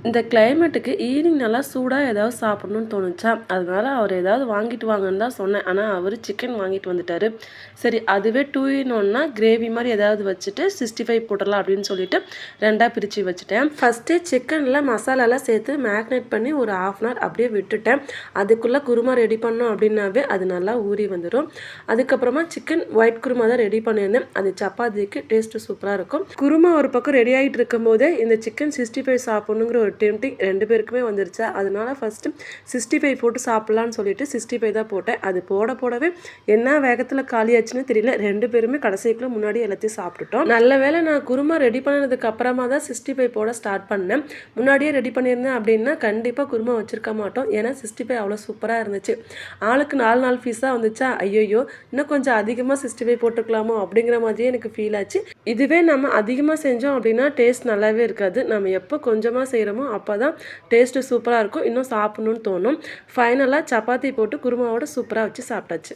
இந்த கிளைமேட்டுக்கு ஈவினிங் நல்லா சூடாக ஏதாவது சாப்பிடணும்னு தோணுச்சா, அதனால அவர் ஏதாவது வாங்கிட்டு வாங்கன்னு தான் சொன்னேன். ஆனால் அவர் சிக்கன் வாங்கிட்டு வந்துட்டாரு. சரி அதுவே 2 இன் 1னா கிரேவி மாதிரி ஏதாவது வச்சுட்டு 65 போட்டுடலாம் அப்படின்னு சொல்லிட்டு 2ஆக பிரித்து வச்சுட்டேன். ஃபஸ்ட்டு சிக்கனில் மசாலாலாம் சேர்த்து மேக்னேட் பண்ணி ஒரு 1/2 அன் ஹவர் அப்படியே விட்டுட்டேன். அதுக்குள்ளே குருமா ரெடி பண்ணோம் அப்படின்னாவே அது நல்லா ஊறி வந்துடும். அதுக்கப்புறமா சிக்கன் ஒயிட் குருமா தான் ரெடி பண்ணியிருந்தேன். அது சப்பாத்திக்கு டேஸ்ட்டு சூப்பராக இருக்கும். குருமா ஒரு பக்கம் ரெடி ஆகிட்டு இருக்கும்போதே இந்த சிக்கன் 65 சாப்பிட்ணுங்கிற ஒரு டெம்டிங் 2 பேருக்குமே வந்துருச்சா, அதனால ஃபஸ்ட்டு 65 போட்டு சாப்பிட்லான்னு சொல்லிட்டு 65 தான் போட்டேன். அது போடவே என்ன வேகத்தில் காலியாச்சுன்னு தெரியல. 2 பேருமே கடைசிக்குள்ள முன்னாடி எல்லாத்தையும் சாப்பிட்டுட்டோம். நல்ல வேளை நான் குருமா ரெடி பண்ணதுக்கு அப்புறமா தான் 65 போட ஸ்டார்ட் பண்ணேன். முன்னாடியே ரெடி பண்ணியிருந்தேன் அப்படின்னா கண்டிப்பாக குருமா வச்சிருக்க மாட்டோம். ஏன்னா 65 அவ்வளோ சூப்பராக இருந்துச்சு. ஆளுக்கு 4 பீஸாக வந்துச்சா, ஐயோ இன்னும் கொஞ்சம் அதிகமாக 65 போட்டுக்கலாமோ அப்படிங்கிற மாதிரியே எனக்கு ஃபீல் ஆச்சு. இதுவே நம்ம அதிகமாக செஞ்சோம் அப்படின்னா டேஸ்ட் நல்லாவே இருக்காது. நம்ம எப்போ கொஞ்சமாக செய்கிறோமோ அப்போ தான் டேஸ்ட்டு சூப்பராக இருக்கும். இன்னும் சாப்பிட்ணுன்னு தோணும். ஃபைனலாக சப்பாத்தி போட்டு குருமாவோட சூப்பராக வச்சு சாப்பிட்டாச்சு.